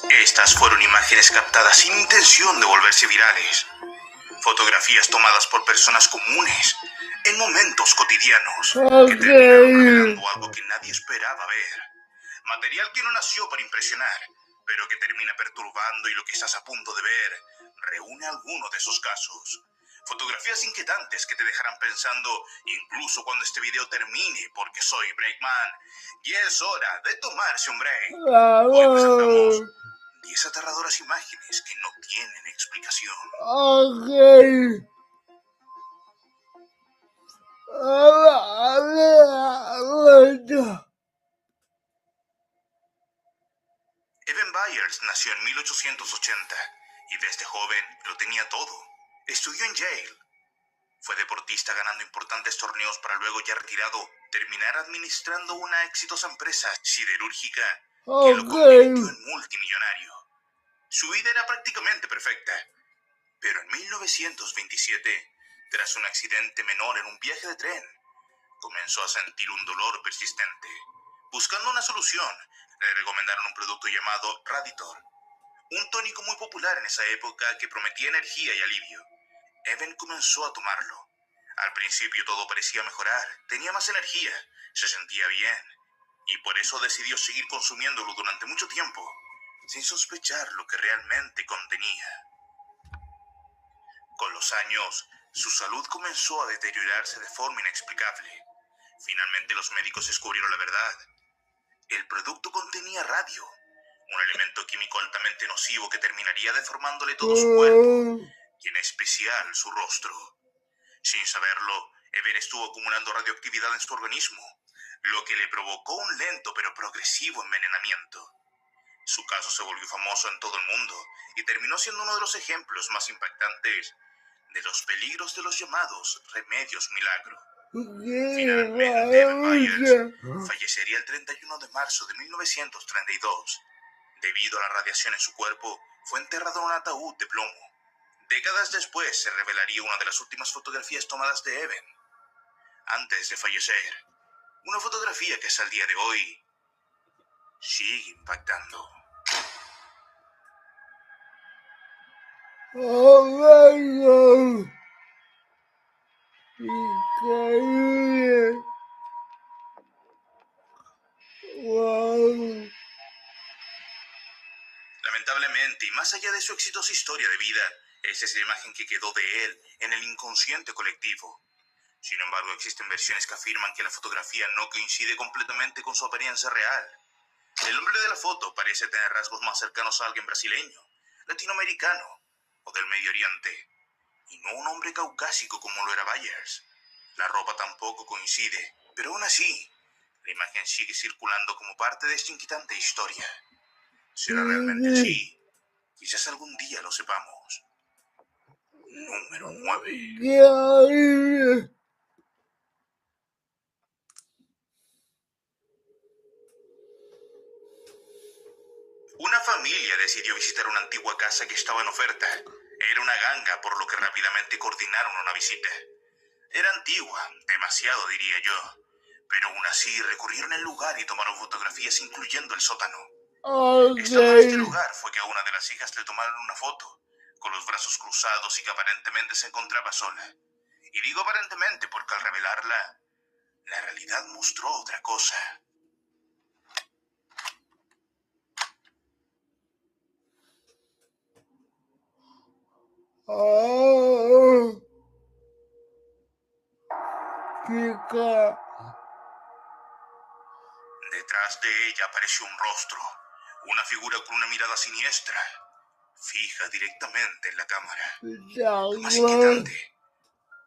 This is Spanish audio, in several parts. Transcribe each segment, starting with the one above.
Estas fueron imágenes captadas sin intención de volverse virales. Fotografías tomadas por personas comunes en momentos cotidianos que terminaron revelando algo que nadie esperaba ver. Material que no nació para impresionar, pero que termina perturbando, y lo que estás a punto de ver reúne alguno de esos casos. Fotografías inquietantes que te dejarán pensando incluso cuando este video termine, porque soy Breakman y es hora de tomarse un break. Hoy presentamos 10 aterradoras imágenes que no tienen explicación. Evan Byers nació en 1880 y desde joven lo tenía todo. Estudió en Yale. Fue deportista ganando importantes torneos para luego, ya retirado, terminar administrando una exitosa empresa siderúrgica que lo convirtió en multimillonario. Su vida era prácticamente perfecta, pero en 1927, tras un accidente menor en un viaje de tren, comenzó a sentir un dolor persistente. Buscando una solución, le recomendaron un producto llamado Raditor, un tónico muy popular en esa época que prometía energía y alivio. Evan comenzó a tomarlo. Al principio todo parecía mejorar, tenía más energía, se sentía bien, y por eso decidió seguir consumiéndolo durante mucho tiempo, sin sospechar lo que realmente contenía. Con los años, su salud comenzó a deteriorarse de forma inexplicable. Finalmente los médicos descubrieron la verdad. El producto contenía radio, un elemento químico altamente nocivo que terminaría deformándole todo su cuerpo, y en especial su rostro. Sin saberlo, Evan estuvo acumulando radioactividad en su organismo, lo que le provocó un lento pero progresivo envenenamiento. Su caso se volvió famoso en todo el mundo y terminó siendo uno de los ejemplos más impactantes de los peligros de los llamados remedios milagro. Finalmente, Evan Byers fallecería el 31 de marzo de 1932. Debido a la radiación en su cuerpo, fue enterrado en un ataúd de plomo. Décadas después se revelaría una de las últimas fotografías tomadas de Evan antes de fallecer. Una fotografía que hasta el día de hoy sigue impactando. Increíble. Wow. Lamentablemente, y más allá de su exitosa historia de vida, esta es la imagen que quedó de él en el inconsciente colectivo. Sin embargo, existen versiones que afirman que la fotografía no coincide completamente con su apariencia real. El hombre de la foto parece tener rasgos más cercanos a alguien brasileño, latinoamericano o del Medio Oriente, y no un hombre caucásico como lo era Byers. La ropa tampoco coincide, pero aún así, la imagen sigue circulando como parte de esta inquietante historia. ¿Será realmente así? Quizás algún día lo sepamos. Número 9. Una familia decidió visitar una antigua casa que estaba en oferta. Era una ganga, por lo que rápidamente coordinaron una visita. Era antigua, demasiado diría yo, pero aún así recorrieron el lugar y tomaron fotografías, incluyendo el sótano. Estando en este lugar fue que a una de las hijas le tomaron una foto, con los brazos cruzados y que aparentemente se encontraba sola. Y digo aparentemente porque al revelarla, la realidad mostró otra cosa. Chica. Detrás de ella apareció un rostro, una figura con una mirada siniestra, fija directamente en la cámara. Lo más inquietante,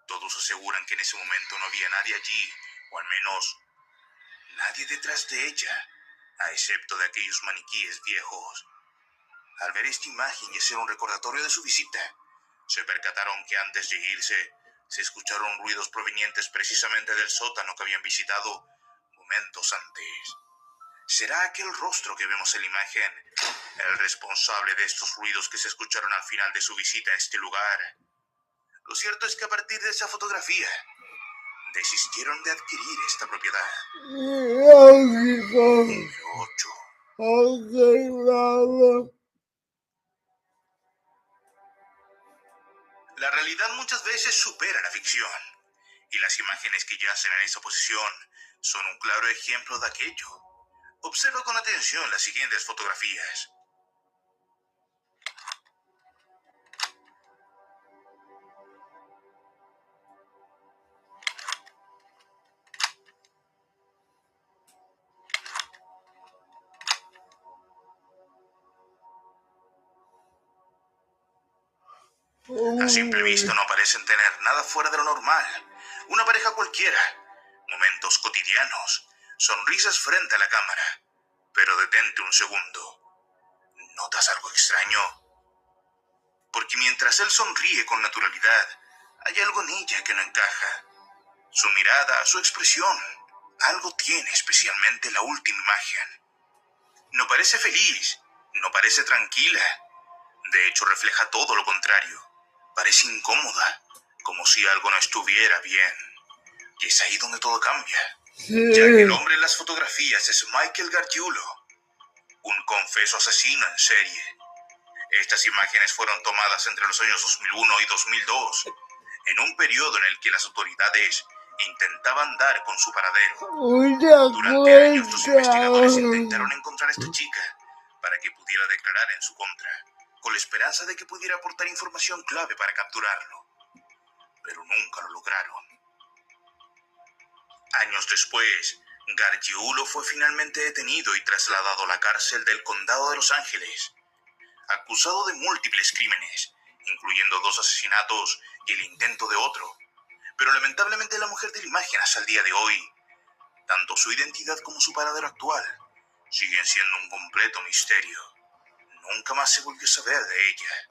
todos aseguran que en ese momento no había nadie allí, o al menos nadie detrás de ella, a excepto de aquellos maniquíes viejos. Al ver esta imagen y hacer un recordatorio de su visita, se percataron que antes de irse, se escucharon ruidos provenientes precisamente del sótano que habían visitado momentos antes. ¿Será aquel rostro que vemos en la imagen el responsable de estos ruidos que se escucharon al final de su visita a este lugar? Lo cierto es que a partir de esa fotografía, desistieron de adquirir esta propiedad. Número 8. La realidad muchas veces supera la ficción, y las imágenes que yacen en esa posición son un claro ejemplo de aquello. Observa con atención las siguientes fotografías. A simple vista no parecen tener nada fuera de lo normal. Una pareja cualquiera, momentos cotidianos, sonrisas frente a la cámara. Pero detente un segundo. ¿Notas algo extraño? Porque mientras él sonríe con naturalidad, hay algo en ella que no encaja. Su mirada, su expresión, algo tiene, especialmente la última imagen. No parece feliz, no parece tranquila. De hecho, refleja todo lo contrario. Parece incómoda, como si algo no estuviera bien. Y es ahí donde todo cambia. Ya que el hombre en las fotografías es Michael Gargiulo, un confeso asesino en serie. Estas imágenes fueron tomadas entre los años 2001 y 2002, en un periodo en el que las autoridades intentaban dar con su paradero. Durante años los investigadores intentaron encontrar a esta chica para que pudiera declarar en su contra, con la esperanza de que pudiera aportar información clave para capturarlo. Pero nunca lo lograron. Años después, Gargiulo fue finalmente detenido y trasladado a la cárcel del condado de Los Ángeles, acusado de múltiples crímenes, incluyendo 2 asesinatos y el intento de otro. Pero lamentablemente la mujer de la imagen hasta el día de hoy, tanto su identidad como su paradero actual, siguen siendo un completo misterio. Nunca más se volvió a saber de ella.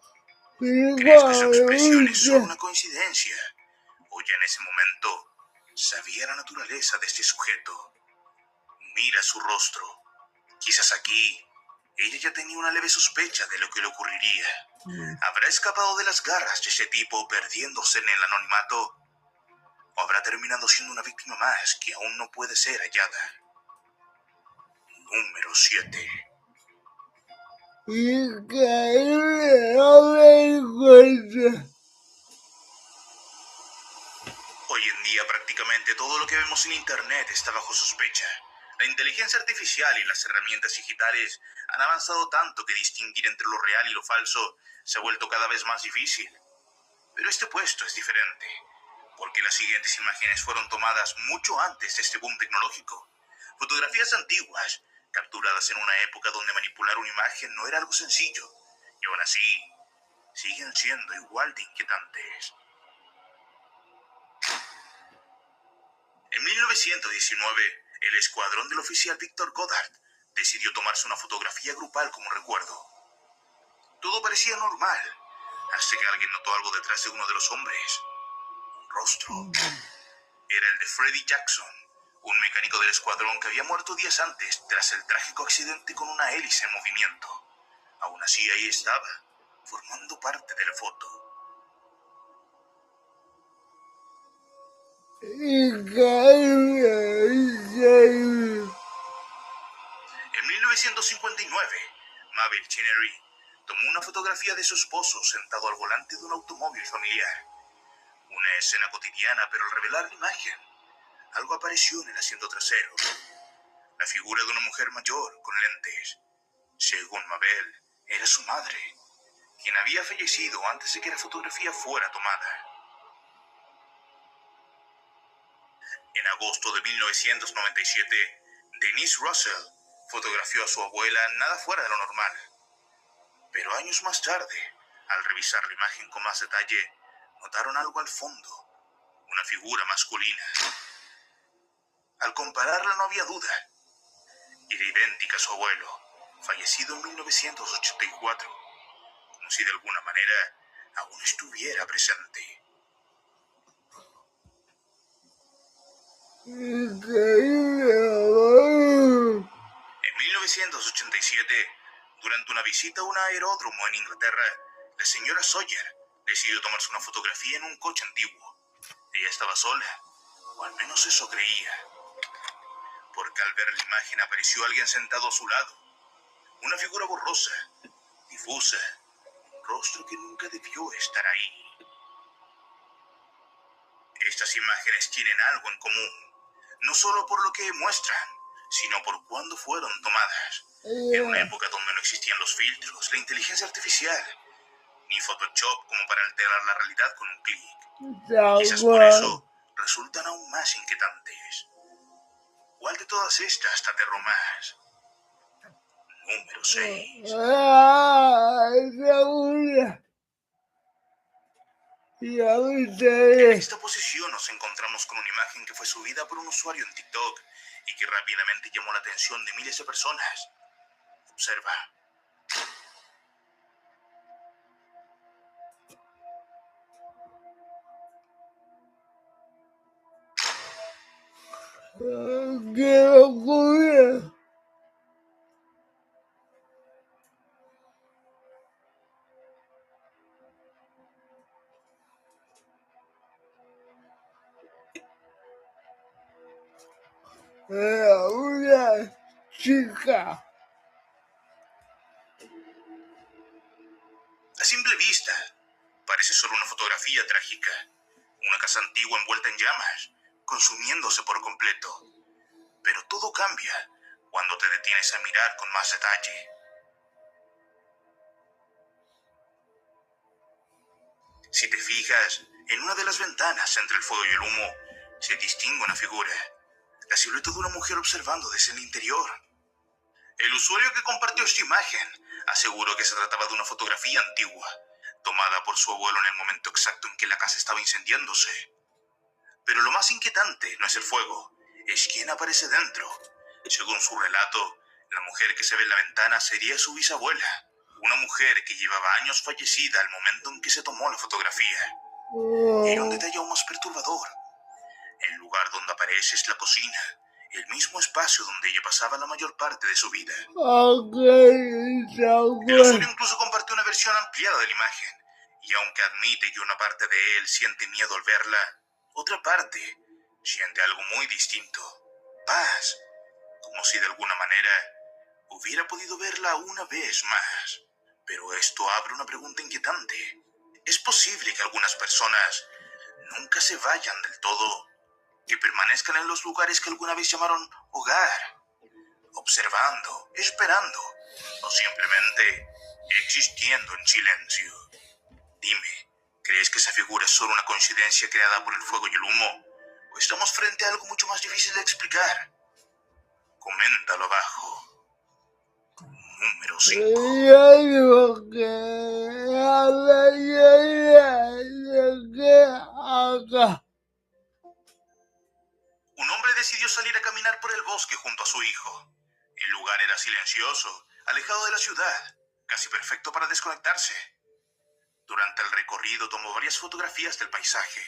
¿Crees que sus expresiones son una coincidencia? ¿O ya en ese momento sabía la naturaleza de este sujeto? Mira su rostro. Quizás aquí ella ya tenía una leve sospecha de lo que le ocurriría. ¿Habrá escapado de las garras de ese tipo perdiéndose en el anonimato? ¿O habrá terminado siendo una víctima más que aún no puede ser hallada? Número 7. Hoy en día prácticamente todo lo que vemos en Internet está bajo sospecha. La inteligencia artificial y las herramientas digitales han avanzado tanto que distinguir entre lo real y lo falso se ha vuelto cada vez más difícil. Pero este puesto es diferente, porque las siguientes imágenes fueron tomadas mucho antes de este boom tecnológico. Fotografías antiguas, capturadas en una época donde manipular una imagen no era algo sencillo, y aún así siguen siendo igual de inquietantes. En 1919, el escuadrón del oficial Victor Goddard decidió tomarse una fotografía grupal como recuerdo. Todo parecía normal, hasta que alguien notó algo detrás de uno de los hombres. Un rostro. Era el de Freddie Jackson, un mecánico del escuadrón que había muerto días antes tras el trágico accidente con una hélice en movimiento. Aún así, ahí estaba, formando parte de la foto. En 1959, Mabel Chenery tomó una fotografía de su esposo sentado al volante de un automóvil familiar. Una escena cotidiana, pero al revelar la imagen, algo apareció en el asiento trasero. La figura de una mujer mayor con lentes. Según Mabel, era su madre, quien había fallecido antes de que la fotografía fuera tomada. En agosto de 1997, Denise Russell fotografió a su abuela nada fuera de lo normal. Pero años más tarde, al revisar la imagen con más detalle, notaron algo al fondo, una figura masculina. Al compararla no había duda. Era idéntica a su abuelo, fallecido en 1984, como si de alguna manera aún estuviera presente. En 1987, durante una visita a un aeródromo en Inglaterra, la señora Sawyer decidió tomarse una fotografía en un coche antiguo. Ella estaba sola, o al menos eso creía, porque al ver la imagen apareció alguien sentado a su lado. Una figura borrosa, difusa, un rostro que nunca debió estar ahí. Estas imágenes tienen algo en común, no solo por lo que muestran, sino por cuándo fueron tomadas. En una época donde no existían los filtros, la inteligencia artificial, ni Photoshop como para alterar la realidad con un clic. Quizás por eso resultan aún más inquietantes. ¿Cuál de todas estas te aterró más? Número 6. En esta posición nos encontramos con una imagen que fue subida por un usuario en TikTok y que rápidamente llamó la atención de miles de personas. Observa. ¡Qué locura! Era una chica. A simple vista, parece solo una fotografía trágica. Una casa antigua envuelta en llamas, consumiéndose por completo. Pero todo cambia cuando te detienes a mirar con más detalle. Si te fijas, en una de las ventanas entre el fuego y el humo, se distingue una figura, la silueta de una mujer observando desde el interior. El usuario que compartió esta imagen aseguró que se trataba de una fotografía antigua, tomada por su abuelo en el momento exacto en que la casa estaba incendiándose. Pero lo más inquietante no es el fuego, es quién aparece dentro. Según su relato, la mujer que se ve en la ventana sería su bisabuela, una mujer que llevaba años fallecida al momento en que se tomó la fotografía. Y hay un detalle aún más perturbador. El lugar donde aparece es la cocina, el mismo espacio donde ella pasaba la mayor parte de su vida. El usuario incluso compartió una versión ampliada de la imagen, y aunque admite que una parte de él siente miedo al verla, otra parte siente algo muy distinto, paz, como si de alguna manera hubiera podido verla una vez más. Pero esto abre una pregunta inquietante. ¿Es posible que algunas personas nunca se vayan del todo, que permanezcan en los lugares que alguna vez llamaron hogar, observando, esperando, o simplemente existiendo en silencio? Dime, ¿crees que esa figura es solo una coincidencia creada por el fuego y el humo? ¿O estamos frente a algo mucho más difícil de explicar? Coméntalo abajo. Número 5. Un hombre decidió salir a caminar por el bosque junto a su hijo. El lugar era silencioso, alejado de la ciudad, casi perfecto para desconectarse. Durante el recorrido tomó varias fotografías del paisaje,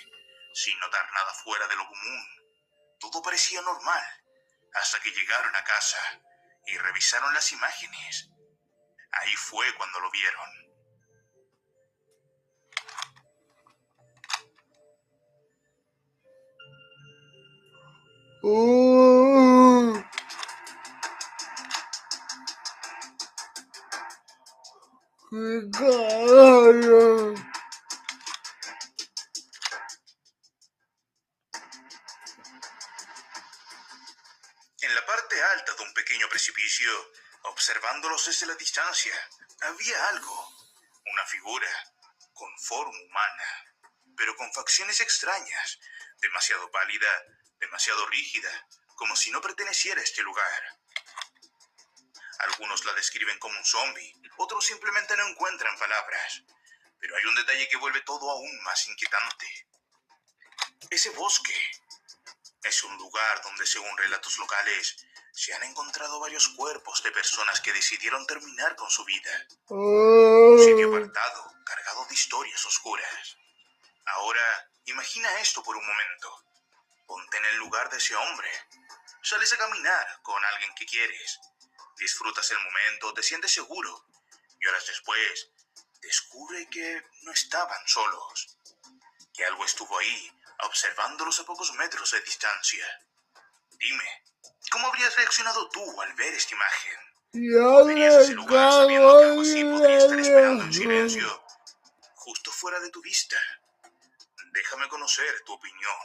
sin notar nada fuera de lo común. Todo parecía normal, hasta que llegaron a casa y revisaron las imágenes. Ahí fue cuando lo vieron. ¡Qué carajo! En la parte alta de un pequeño precipicio, observándolos desde la distancia, había algo, una figura, con forma humana, pero con facciones extrañas, demasiado pálida, demasiado rígida, como si no perteneciera a este lugar. Algunos la describen como un zombie, otros simplemente no encuentran palabras. Pero hay un detalle que vuelve todo aún más inquietante. Ese bosque es un lugar donde, según relatos locales, se han encontrado varios cuerpos de personas que decidieron terminar con su vida. Un sitio apartado, cargado de historias oscuras. Ahora, imagina esto por un momento. Ponte en el lugar de ese hombre. Sales a caminar con alguien que quieres. Disfrutas el momento, te sientes seguro. Y horas después, descubre que no estaban solos. Que algo estuvo ahí, observándolos a pocos metros de distancia. Dime, ¿cómo habrías reaccionado tú al ver esta imagen? ¿Verías ese lugar sabiendo que algo así podría estar esperando en silencio, justo fuera de tu vista? Déjame conocer tu opinión.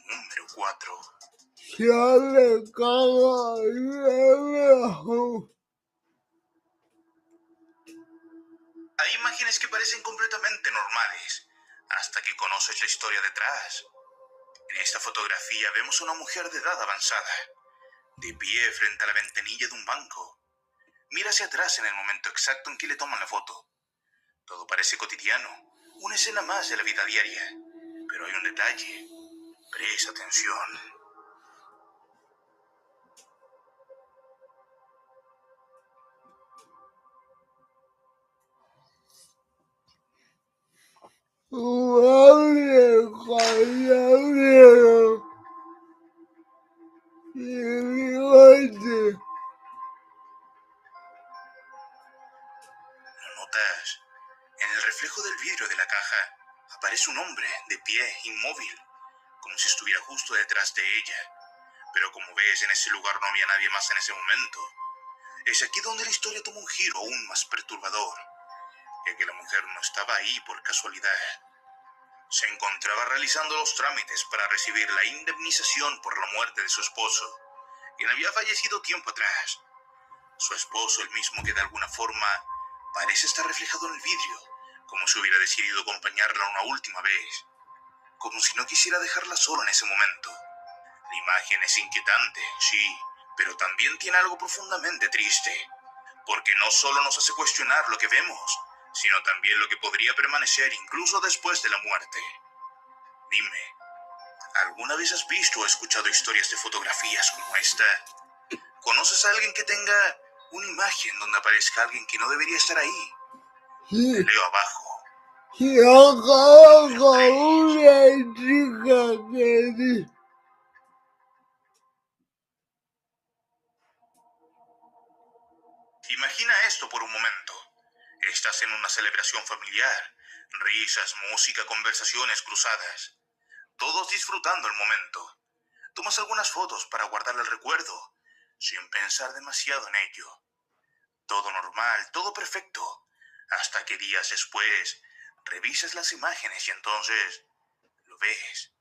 Número 4. Sale cada viejo. Hay imágenes que parecen completamente normales, hasta que conoces la historia detrás. En esta fotografía vemos a una mujer de edad avanzada, de pie frente a la ventanilla de un banco. Mira hacia atrás en el momento exacto en que le toman la foto. Todo parece cotidiano, una escena más de la vida diaria. Pero hay un detalle. Presta atención. Vale, caballero. Y bigote. ¿Lo notas? En el reflejo del vidrio de la caja aparece un hombre de pie, inmóvil, como si estuviera justo detrás de ella. Pero como ves, en ese lugar no había nadie más en ese momento. Es aquí donde la historia toma un giro aún más perturbador, ya que la mujer no estaba ahí por casualidad. Se encontraba realizando los trámites para recibir la indemnización por la muerte de su esposo, quien había fallecido tiempo atrás. Su esposo, el mismo que de alguna forma parece estar reflejado en el vidrio, como si hubiera decidido acompañarla una última vez, como si no quisiera dejarla sola en ese momento. La imagen es inquietante, sí, pero también tiene algo profundamente triste, porque no solo nos hace cuestionar lo que vemos, sino también lo que podría permanecer incluso después de la muerte. Dime, ¿alguna vez has visto o escuchado historias de fotografías como esta? ¿Conoces a alguien que tenga una imagen donde aparezca alguien que no debería estar ahí? Sí. Te leo abajo. Y acabo con una chica que dice. Imagina esto por un momento. Estás en una celebración familiar. Risas, música, conversaciones cruzadas. Todos disfrutando el momento. Tomas algunas fotos para guardar el recuerdo, sin pensar demasiado en ello. Todo normal, todo perfecto. Hasta que días después, revisas las imágenes y entonces lo ves.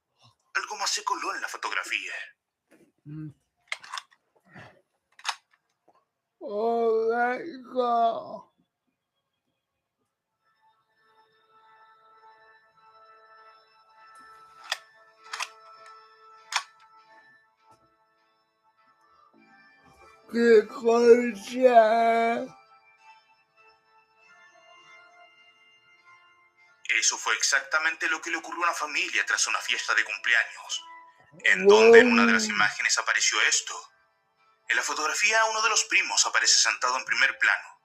Algo más se coló en la fotografía. Oh my God. Qué cosa. Eso fue exactamente lo que le ocurrió a una familia tras una fiesta de cumpleaños, en donde en una de las imágenes apareció esto. En la fotografía uno de los primos aparece sentado en primer plano,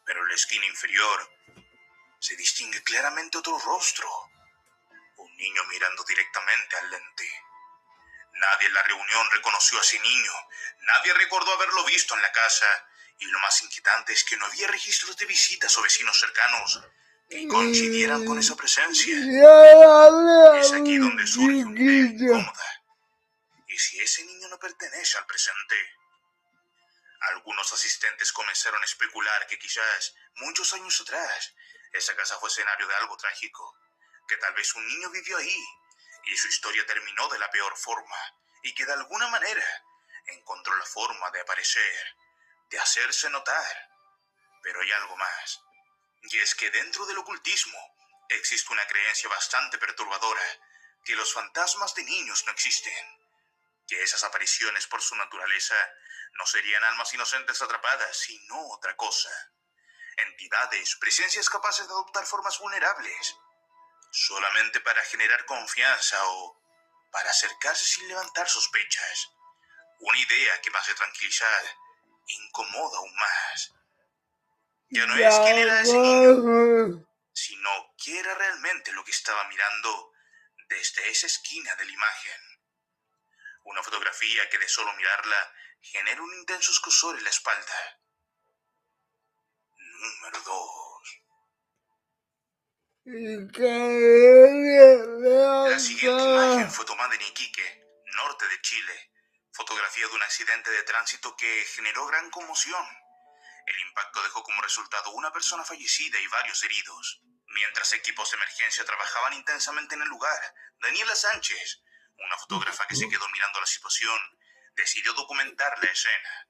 pero en la esquina inferior se distingue claramente otro rostro, un niño mirando directamente al lente. Nadie en la reunión reconoció a ese niño, nadie recordó haberlo visto en la casa, y lo más inquietante es que no había registros de visitas o vecinos cercanos que coincidieran con esa presencia. Es aquí donde surge una idea incómoda. ¿Y si ese niño no pertenece al presente? Algunos asistentes comenzaron a especular que quizás, muchos años atrás, esa casa fue escenario de algo trágico, que tal vez un niño vivió ahí, y su historia terminó de la peor forma, y que de alguna manera encontró la forma de aparecer, de hacerse notar. Pero hay algo más, y es que dentro del ocultismo existe una creencia bastante perturbadora, que los fantasmas de niños no existen, que esas apariciones por su naturaleza no serían almas inocentes atrapadas, sino otra cosa. Entidades, presencias capaces de adoptar formas vulnerables, solamente para generar confianza o para acercarse sin levantar sospechas. Una idea que más de tranquilizar, incomoda aún más. Ya no es quién era ese niño, sino qué era realmente lo que estaba mirando desde esa esquina de la imagen. Una fotografía que de solo mirarla genera un intenso escozor en la espalda. Número 2. La siguiente imagen fue tomada en Iquique, norte de Chile. Fotografía de un accidente de tránsito que generó gran conmoción. El impacto dejó como resultado una persona fallecida y varios heridos. Mientras equipos de emergencia trabajaban intensamente en el lugar, Daniela Sánchez, una fotógrafa que se quedó mirando la situación, decidió documentar la escena.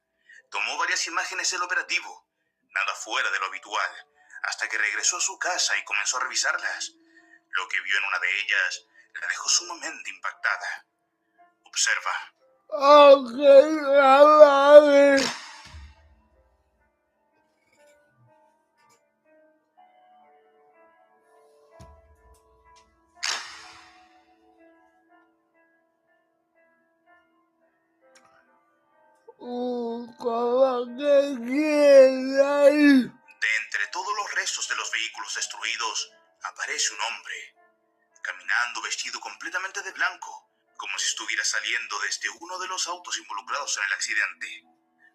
Tomó varias imágenes del operativo, nada fuera de lo habitual, hasta que regresó a su casa y comenzó a revisarlas. Lo que vio en una de ellas la dejó sumamente impactada. Observa. Ok, vale. Como que quieras. De entre todos los restos de los vehículos destruidos, aparece un hombre, caminando vestido completamente de blanco, como si estuviera saliendo desde uno de los autos involucrados en el accidente.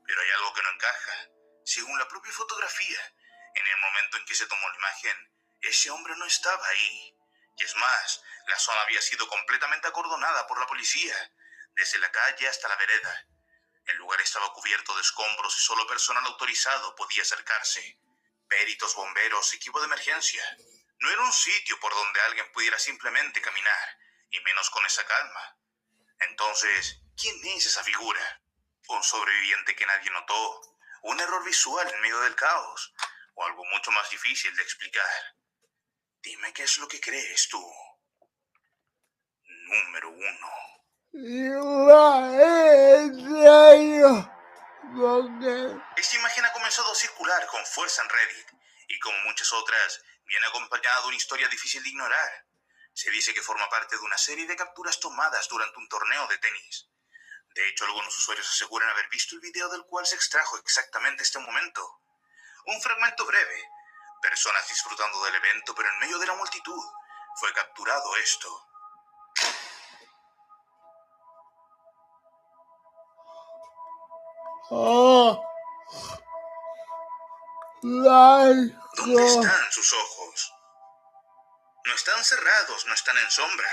Pero hay algo que no encaja. Según la propia fotografía, en el momento en que se tomó la imagen, ese hombre no estaba ahí. Y es más, la zona había sido completamente acordonada por la policía, desde la calle hasta la vereda. El lugar estaba cubierto de escombros y solo personal autorizado podía acercarse. Peritos, bomberos, equipo de emergencia. No era un sitio por donde alguien pudiera simplemente caminar, y menos con esa calma. Entonces, ¿quién es esa figura? ¿Un sobreviviente que nadie notó? ¿Un error visual en medio del caos? ¿O algo mucho más difícil de explicar? Dime qué es lo que crees tú. Número 1. Esta imagen ha comenzado a circular con fuerza en Reddit y, como muchas otras, viene acompañada de una historia difícil de ignorar. Se dice que forma parte de una serie de capturas tomadas durante un torneo de tenis. De hecho, algunos usuarios aseguran haber visto el video del cual se extrajo exactamente este momento. Un fragmento breve. Personas disfrutando del evento, pero en medio de la multitud fue capturado esto. ¿Dónde están sus ojos? No están cerrados, no están en sombra.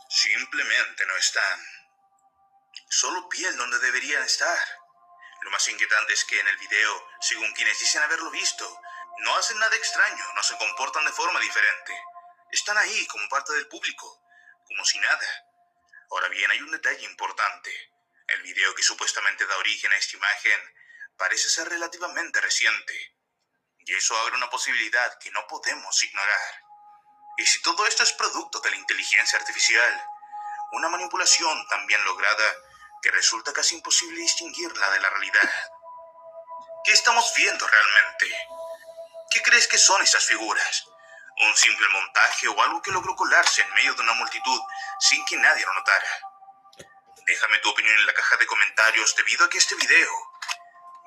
Simplemente no están. Solo piel donde deberían estar. Lo más inquietante es que en el video, según quienes dicen haberlo visto, no hacen nada extraño, no se comportan de forma diferente. Están ahí como parte del público, como si nada. Ahora bien, hay un detalle importante. El video que supuestamente da origen a esta imagen parece ser relativamente reciente. Y eso abre una posibilidad que no podemos ignorar. ¿Y si todo esto es producto de la inteligencia artificial? Una manipulación tan bien lograda que resulta casi imposible distinguirla de la realidad. ¿Qué estamos viendo realmente? ¿Qué crees que son esas figuras? ¿Un simple montaje o algo que logró colarse en medio de una multitud sin que nadie lo notara? Déjame tu opinión en la caja de comentarios debido a que este video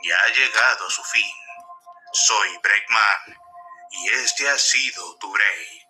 ya ha llegado a su fin. Soy Breakman y este ha sido tu break.